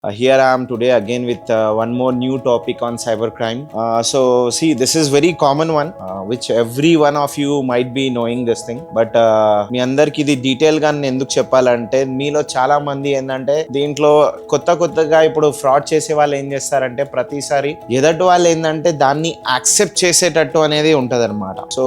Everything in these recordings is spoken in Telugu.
Here I am today again with one more new topic on cybercrime. See, this is very common one, which every one of you might be knowing this thing. But మీ అందరికి ఇది డీటెయిల్ గా నేను ఎందుకు చెప్పాలంటే మీలో చాలా మంది ఏంటంటే దీంట్లో కొత్తగా ఇప్పుడు ఫ్రాడ్ చేసే వాళ్ళు ఏం చేస్తారంటే ప్రతిసారి ఎదటి వాళ్ళు ఏంటంటే దాన్ని యాక్సెప్ట్ చేసేటట్టు అనేది ఉంటది అనమాట. సో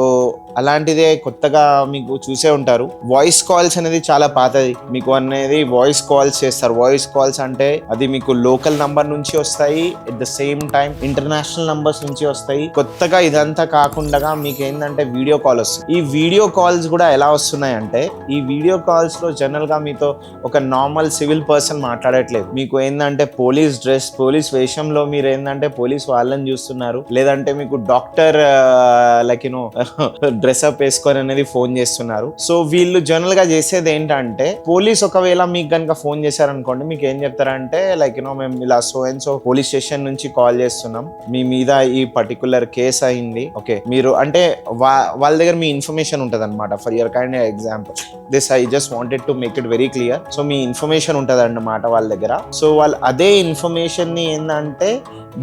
అలాంటిదే కొత్తగా మీకు చూసే ఉంటారు. వాయిస్ కాల్స్ అనేది చాలా పాతది. మీకు అనేది వాయిస్ కాల్స్ చేస్తారు. వాయిస్ కాల్స్ అంటే అది మీకు లోకల్ నంబర్ నుంచి వస్తాయి, at the same time international numbers నుంచి వస్తాయి. కొత్తగా ఇదంతా కాకుండా మీకు ఏంటంటే వీడియో కాల్ వస్తుంది. ఈ వీడియో కాల్స్ కూడా ఎలా వస్తున్నాయి అంటే ఈ వీడియో కాల్స్ లో జనరల్ గా మీతో ఒక నార్మల్ సివిల్ పర్సన్ మాట్లాడట్లేదు. మీకు ఏంటంటే పోలీస్ డ్రెస్, పోలీస్ వేషంలో మీరు ఏంటంటే పోలీస్ వాళ్ళని చూస్తున్నారు, లేదంటే మీకు డాక్టర్ లైక్ యూనో డ్రెస్అప్ వేసుకొని అనేది ఫోన్ చేస్తున్నారు. సో వీళ్ళు జనరల్ గా చేసేది ఏంటంటే పోలీస్ ఒకవేళ మీకు కనుక ఫోన్ చేశారనుకోండి, మీకు ఏం చెప్తారంటే లైక్ యూనో మేము ఇలా so and so police station నుంచి కాల్ చేస్తున్నాం, మీ మీద ఈ పర్టికులర్ కేసు అయింది, ఓకే మీరు అంటే వాళ్ళ దగ్గర మీ ఇన్ఫర్మేషన్ ఉంటుంది అనమాట. For your kind example this I just wanted to make it very clear. So me information ఉంటుంది అన్నమాట వాళ్ళ దగ్గర. సో వాళ్ళు అదే ఇన్ఫర్మేషన్ ని ఏంటంటే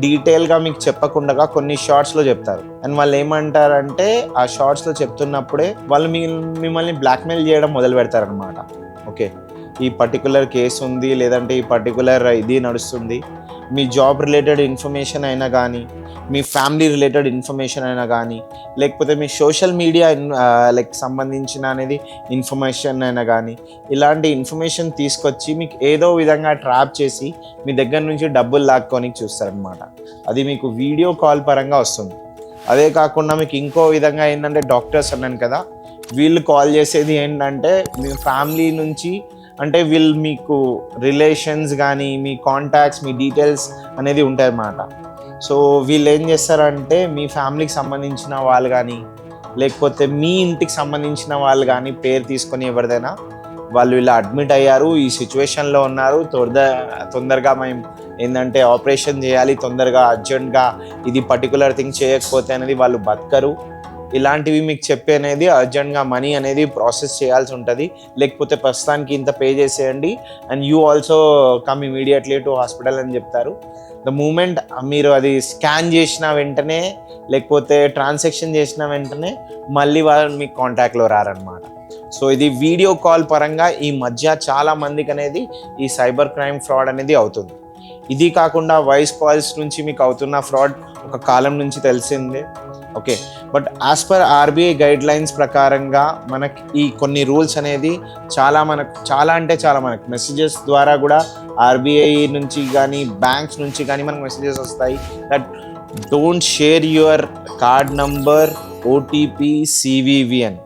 డీటెయిల్ గా మీకు చెప్పకుండా కొన్ని షార్ట్స్ లో చెప్తారు. అండ్ వాళ్ళు ఏమంటారంటే ఆ షార్ట్స్ లో చెప్తున్నప్పుడే వాళ్ళు మిమ్మల్ని బ్లాక్మెయిల్ చేయడం మొదలు పెడతారు అనమాట. ఓకే ఈ పర్టికులర్ కేసు ఉంది, లేదంటే ఈ పర్టికులర్ ఇది నడుస్తుంది, మీ జాబ్ రిలేటెడ్ ఇన్ఫర్మేషన్ అయినా కానీ, మీ ఫ్యామిలీ రిలేటెడ్ ఇన్ఫర్మేషన్ అయినా కానీ, లేకపోతే మీ సోషల్ మీడియా లైక్ సంబంధించిన అనేది ఇన్ఫర్మేషన్ అయినా కానీ, ఇలాంటి ఇన్ఫర్మేషన్ తీసుకొచ్చి మీకు ఏదో విధంగా ట్రాప్ చేసి మీ దగ్గర నుంచి డబ్బులు లాక్కోనికి చూస్తారనమాట. అది మీకు వీడియో కాల్ పరంగా వస్తుంది. అదే కాకుండా మీకు ఇంకో విధంగా ఏంటంటే డాక్టర్స్ అన్నాను కదా, వీళ్ళు కాల్ చేసేది ఏంటంటే మీ ఫ్యామిలీ నుంచి అంటే వీళ్ళు మీకు రిలేషన్స్ కానీ మీ కాంటాక్ట్స్ మీ డీటెయిల్స్ అనేది ఉంటాయి అన్నమాట. సో వీళ్ళు ఏం చేస్తారంటే మీ ఫ్యామిలీకి సంబంధించిన వాళ్ళు కానీ, లేకపోతే మీ ఇంటికి సంబంధించిన వాళ్ళు కానీ పేరు తీసుకొని ఎవరిదైనా వాళ్ళు ఇలా అడ్మిట్ అయ్యారు, ఈ సిచ్యువేషన్లో ఉన్నారు, తొందరగా మేము ఏంటంటే ఆపరేషన్ చేయాలి, తొందరగా అర్జెంట్గా ఇది పర్టికులర్ థింగ్ చేయకపోతే అనేది వాళ్ళు బతకరు, ఇలాంటివి మీకు చెప్పి అనేది అర్జెంట్గా మనీ అనేది ప్రాసెస్ చేయాల్సి ఉంటుంది, లేకపోతే ప్రస్తుతానికి ఇంత పే చేసేయండి and you also come immediately to hospital అని చెప్తారు. ద మూమెంట్ మీరు అది స్కాన్ చేసిన వెంటనే లేకపోతే ట్రాన్సాక్షన్ చేసిన వెంటనే మళ్ళీ వాళ్ళు మీకు కాంటాక్ట్లో రారనమాట. సో ఇది వీడియో కాల్ పరంగా ఈ మధ్య చాలా మందికి అనేది ఈ సైబర్ క్రైమ్ ఫ్రాడ్ అనేది అవుతుంది. ఇది కాకుండా వాయిస్ కాల్స్ నుంచి మీకు అవుతున్న ఫ్రాడ్ ఒక కాలం నుంచి తెలిసిందే. Okay but as per RBI guide lines ప్రకారంగా మనకి ఈ కొన్ని రూల్స్ అనేది చాలా మనకు మెసేజెస్ ద్వారా కూడా ఆర్బీఐ నుంచి కానీ బ్యాంక్స్ నుంచి కానీ మనకు మెసేజెస్ వస్తాయి that don't share your card number, OTP, CVV అని.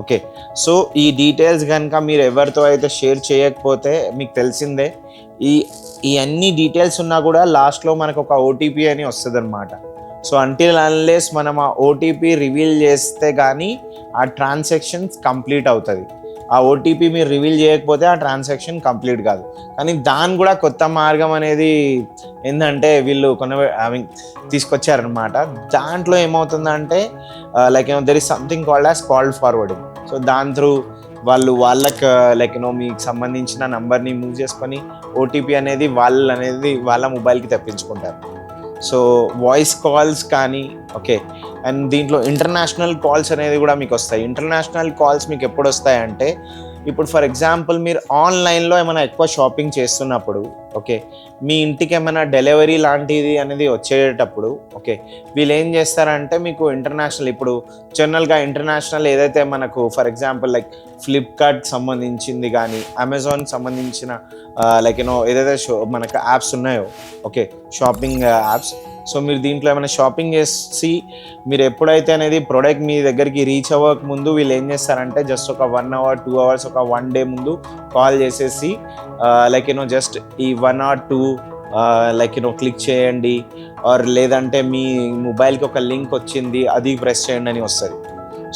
ఓకే సో ఈ డీటెయిల్స్ కనుక మీరు ఎవరితో అయితే షేర్ చేయకపోతే మీకు తెలిసిందే ఈ అన్ని డీటెయిల్స్ ఉన్నా కూడా లాస్ట్లో మనకు ఒక ఓటీపీ అని వస్తుంది అనమాట. సో అంటిల్ అన్లెస్ మనం ఆ ఓటీపీ రివీల్ చేస్తే కానీ ఆ ట్రాన్సాక్షన్స్ కంప్లీట్ అవుతుంది. ఆ ఓటీపీ మీరు రివీల్ చేయకపోతే ఆ ట్రాన్సాక్షన్ కంప్లీట్ కాదు. కానీ దాని కూడా కొత్త మార్గం అనేది ఏంటంటే వీళ్ళు తీసుకొచ్చారనమాట. దాంట్లో ఏమవుతుందంటే like there is something called as call forwarding. So దాని త్రూ వాళ్ళకి లైక్ మీకు సంబంధించిన నంబర్ని మూవ్ చేసుకొని ఓటీపీ అనేది వాళ్ళ మొబైల్కి తెప్పించుకుంటారు. సో వాయిస్ కాల్స్ కానీ ఓకే అండ్ దీంట్లో ఇంటర్నేషనల్ కాల్స్ అనేది కూడా మీకు వస్తాయి. ఇంటర్నేషనల్ కాల్స్ మీకు ఎప్పుడు వస్తాయంటే ఇప్పుడు ఫర్ ఎగ్జాంపుల్ మీరు ఆన్లైన్లో ఏమైనా ఎక్కువ షాపింగ్ చేస్తున్నప్పుడు ఓకే మీ ఇంటికి ఏమైనా డెలివరీ లాంటిది అనేది వచ్చేటప్పుడు ఓకే వీళ్ళు ఏం చేస్తారంటే మీకు ఇంటర్నేషనల్ ఇప్పుడు జనరల్గా ఇంటర్నేషనల్ ఏదైతే మనకు ఫర్ ఎగ్జాంపుల్ లైక్ ఫ్లిప్కార్ట్ సంబంధించింది కానీ అమెజాన్ సంబంధించిన లైక్ ఏదైతే మనకు యాప్స్ ఉన్నాయో ఓకే షాపింగ్ యాప్స్. సో మీరు దీంట్లో ఏమైనా షాపింగ్ చేసి మీరు ఎప్పుడైతే అనేది ప్రోడక్ట్ మీ దగ్గరికి రీచ్ అవ్వక ముందు వీళ్ళు ఏం చేస్తారంటే జస్ట్ ఒక 1 hour 2 hours ఒక 1 day ముందు కాల్ చేసేసి లైక్ జస్ట్ ఈ 1 or 2 లైక్ క్లిక్ చేయండి ఆర్ లేదంటే మీ మొబైల్కి ఒక లింక్ వచ్చింది అది ప్రెస్ చేయండి అని వస్తుంది.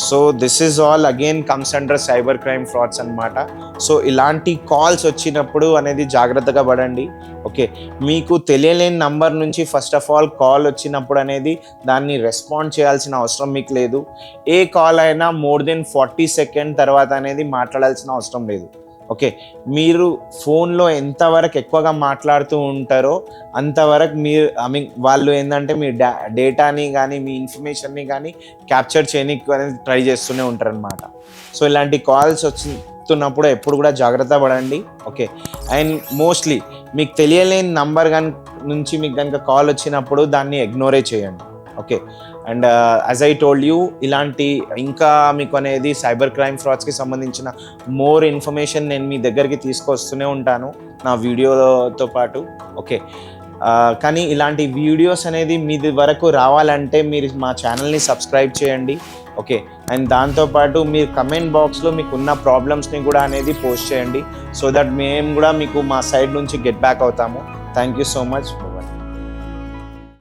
So this is all again comes under cyber crime frauds అనమాట. సో ఇలాంటి కాల్స్ వచ్చినప్పుడు అనేది జాగ్రత్తగా పడండి. ఓకే మీకు తెలియలేని నంబర్ నుంచి ఫస్ట్ ఆఫ్ ఆల్ కాల్ వచ్చినప్పుడు అనేది దాన్ని రెస్పాండ్ చేయాల్సిన అవసరం మీకు లేదు. ఏ కాల్ అయినా మోర్ దెన్ 40 seconds తర్వాత అనేది మాట్లాడాల్సిన అవసరం లేదు. ఓకే, మీరు ఫోన్లో ఎంతవరకు ఎక్కువగా మాట్లాడుతూ ఉంటారో అంతవరకు మీరు వాళ్ళు ఏంటంటే మీ డేటాని కానీ మీ ఇన్ఫర్మేషన్ని కానీ క్యాప్చర్ చేయడానికి అనేది ట్రై చేస్తూనే ఉంటారనమాట. సో ఇలాంటి కాల్స్ వస్తున్నప్పుడు ఎప్పుడు కూడా జాగ్రత్త పడండి. ఓకే, అండ్ మోస్ట్లీ మీకు తెలియలేని నంబర్ నుంచి మీకు కనుక కాల్ వచ్చినప్పుడు దాన్ని ఇగ్నోరే చేయండి. Okay, and as I told you, ఇలాంటి ఇంకా మీకు అనేది సైబర్ క్రైమ్ ఫ్రాడ్స్కి సంబంధించిన మోర్ ఇన్ఫర్మేషన్ నేను మీ దగ్గరికి తీసుకొస్తూనే ఉంటాను నా వీడియోతో పాటు. ఓకే, కానీ ఇలాంటి వీడియోస్ అనేది మీ వరకు రావాలంటే మీరు మా ఛానల్ని సబ్స్క్రైబ్ చేయండి. ఓకే, అండ్ దాంతోపాటు మీరు కమెంట్ బాక్స్లో మీకు ఉన్న ప్రాబ్లమ్స్ని కూడా అనేది పోస్ట్ చేయండి, సో దట్ మేము కూడా మీకు మా సైడ్ నుంచి గెట్ బ్యాక్ అవుతాము. Thank you so much.